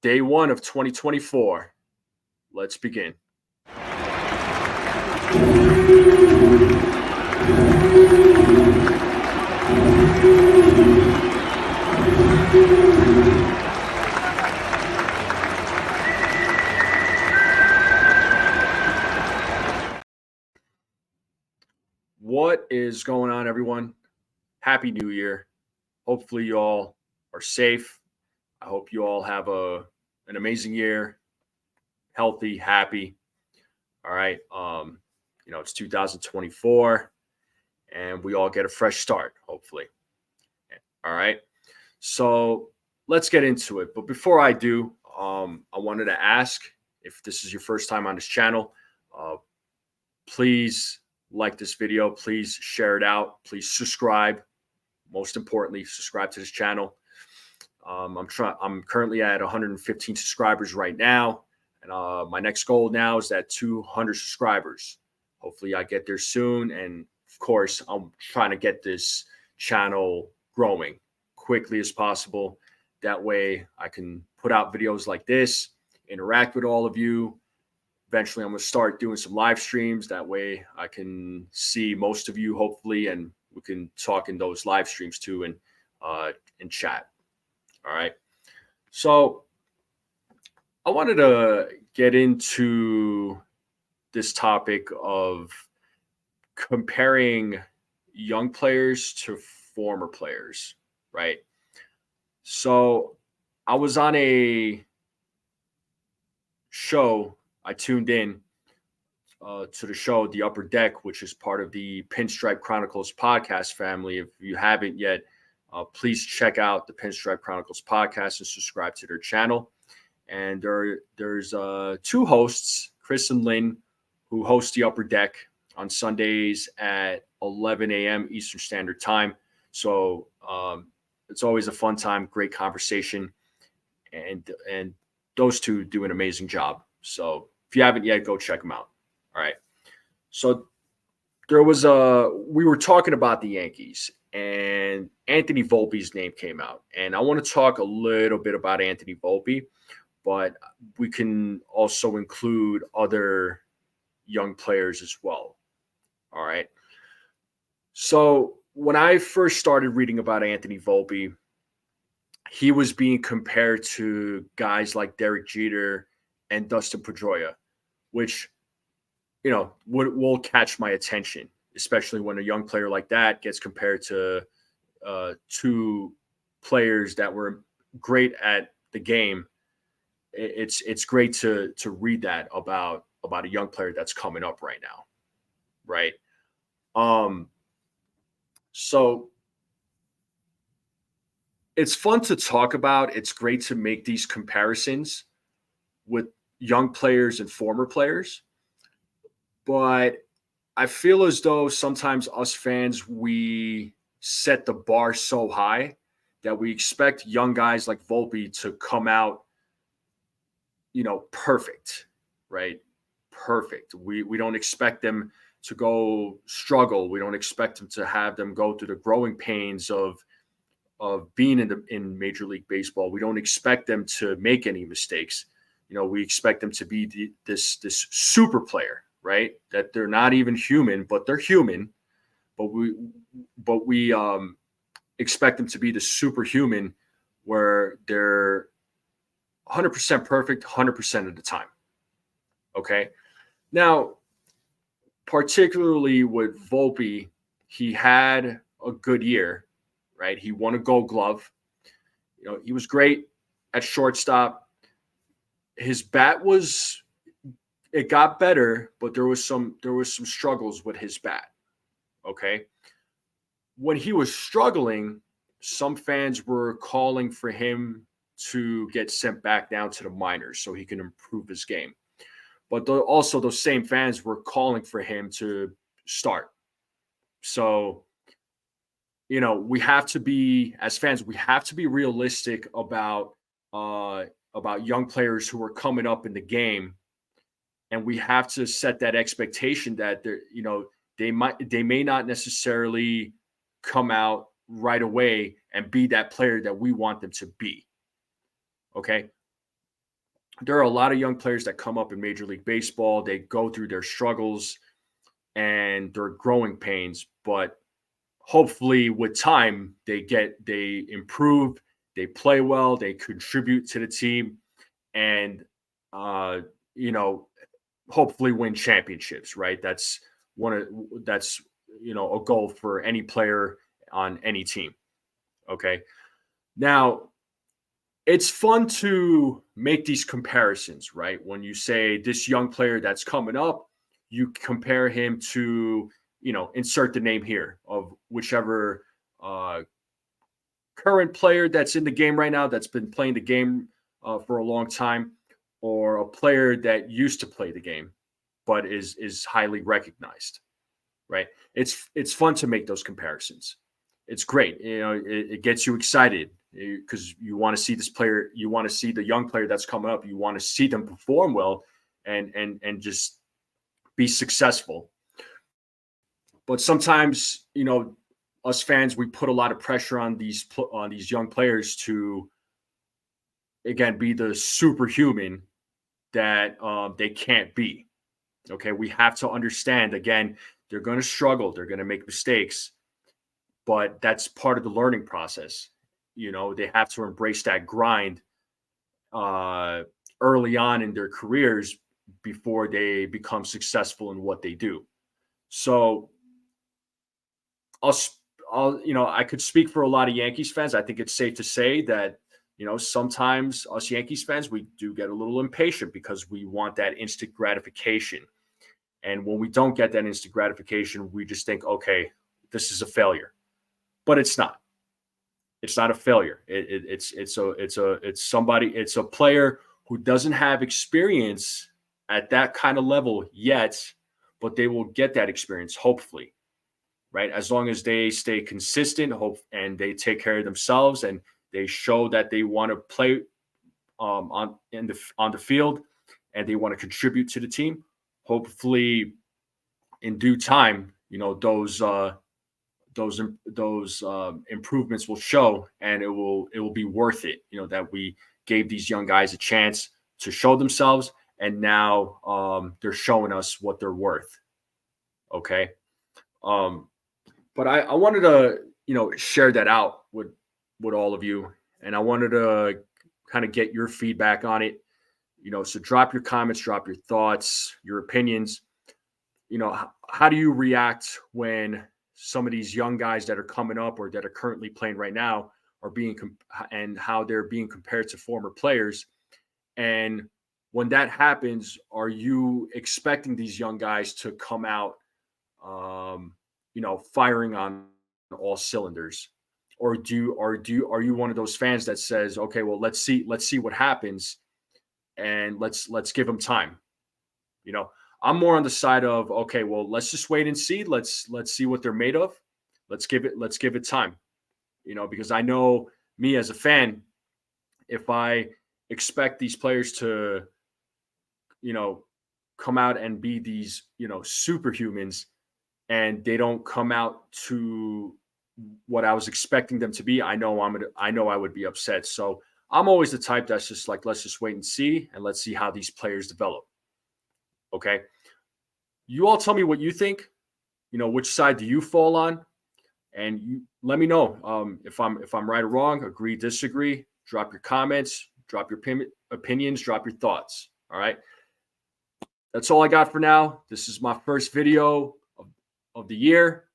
Day one of 2024. Let's begin. What is going on, everyone? Happy New Year. Hopefully, you all are safe. I hope you all have an amazing year, healthy, happy. All right. It's 2024 and we all get a fresh start, hopefully. All right. So let's get into it. But before I do, I wanted to ask if this is your first time on this channel, uh, please like this video. Please share it out. Please subscribe. Most importantly, subscribe to this channel. I'm currently at 115 subscribers right now, and my next goal now is at 200 subscribers. Hopefully, I get there soon, and of course, I'm trying to get this channel growing quickly as possible. That way, I can put out videos like this, interact with all of you. Eventually, I'm going to start doing some live streams. That way, I can see most of you, hopefully, and we can talk in those live streams too, and chat. All right. So I wanted to get into this topic of comparing young players to former players, right? So I was on a show, I tuned in to the show, The Upper Deck, which is part of the Pinstripe Chronicles podcast family. If you haven't yet, please check out the Pinstripe Chronicles podcast and subscribe to their channel. And there's two hosts, Chris and Lynn, who host The Upper Deck on Sundays at 11 a.m. Eastern Standard Time. So it's always a fun time, great conversation, and those two do an amazing job. So if you haven't yet, go check them out. All right. So we were talking about the Yankees, and Anthony Volpe's name came out. And I want to talk a little bit about Anthony Volpe, but we can also include other young players as well. All right. So when I first started reading about Anthony Volpe, he was being compared to guys like Derek Jeter and Dustin Pedroia, which will catch my attention, especially when a young player like that gets compared to two players that were great at the game. It's great to read that about a young player that's coming up right now, right? So it's fun to talk about. It's great to make these comparisons with young players and former players. But I feel as though sometimes us fans, we set the bar so high that we expect young guys like Volpe to come out, perfect, right? Perfect. We don't expect them to go struggle. We don't expect them to have them go through the growing pains of being in Major League Baseball. We don't expect them to make any mistakes. We expect them to be this super player, right? That they're not even human, but they're human. But we expect them to be the superhuman, where they're 100% perfect 100% of the time. Okay. Now, particularly with Volpe, he had a good year, right? He won a Gold Glove. He was great at shortstop. His bat it got better, but there was some struggles with his bat. Okay. When he was struggling, some fans were calling for him to get sent back down to the minors so he can improve his game. But also those same fans were calling for him to start. So, we have to be, as fans, we have to be realistic about young players who are coming up in the game, and we have to set that expectation that they may not necessarily come out right away and be that player that we want them to be. Okay. there are a lot of young players that come up in Major League Baseball. They go through their struggles and their growing pains, but hopefully with time they improve, they play well, they contribute to the team, and uh, you know, hopefully win championships. Right? That's a goal for any player on any team. Okay. Now, it's fun to make these comparisons, right? When you say this young player that's coming up, you compare him to, insert the name here of whichever uh, current player that's in the game right now that's been playing the game for a long time, or a player that used to play the game but is highly recognized, right? It's fun to make those comparisons. It's great. It gets you excited because you want to see this player. You want to see the young player that's coming up. You want to see them perform well and just be successful. But sometimes, us fans, we put a lot of pressure on these young players to again be the superhuman that they can't be. Okay, we have to understand again they're going to struggle, they're going to make mistakes, but that's part of the learning process. They have to embrace that grind uh, early on in their careers before they become successful in what they do. So I'll, I could speak for a lot of Yankees fans. I think it's safe to say that, sometimes us Yankees fans, we do get a little impatient because we want that instant gratification. And when we don't get that instant gratification, we just think, okay, this is a failure. But it's not. It's not a failure. It's a player who doesn't have experience at that kind of level yet, but they will get that experience, hopefully, right? As long as they stay consistent, and they take care of themselves, and they show that they want to play on the field, and they want to contribute to the team. Hopefully, in due time, those improvements will show, and it will be worth it. That we gave these young guys a chance to show themselves, and now they're showing us what they're worth. Okay. Um, but I wanted to share that out with all of you, and I wanted to kind of get your feedback on it. So drop your comments, drop your thoughts, your opinions. How do you react when some of these young guys that are coming up or that are currently playing right now are and how they're being compared to former players? And when that happens, are you expecting these young guys to come out, firing on all cylinders? Or are you one of those fans that says, okay, well, let's see what happens, and let's give them time? You know, I'm more on the side of, okay, well, let's just wait and see. Let's see what they're made of. Let's give it time. Because I know, me as a fan, if I expect these players to, you know, come out and be these, superhumans, and they don't come out to what I was expecting them to be, I know I would be upset. So I'm always the type that's just like, let's just wait and see, and let's see how these players develop. Okay. You all tell me what you think. Which side do you fall on? And you let me know, if I'm right or wrong, agree, disagree. Drop your comments, drop your opinions, drop your thoughts. All right. That's all I got for now. This is my first video of the year.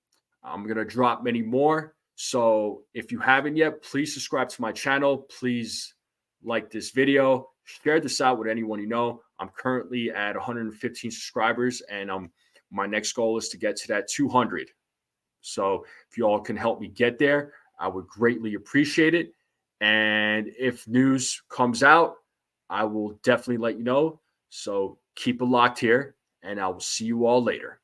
I'm going to drop many more. So if you haven't yet, please subscribe to my channel. Please like this video. Share this out with anyone you know. I'm currently at 115 subscribers, and my next goal is to get to that 200. So if you all can help me get there, I would greatly appreciate it. And if news comes out, I will definitely let you know. So keep it locked here, and I will see you all later.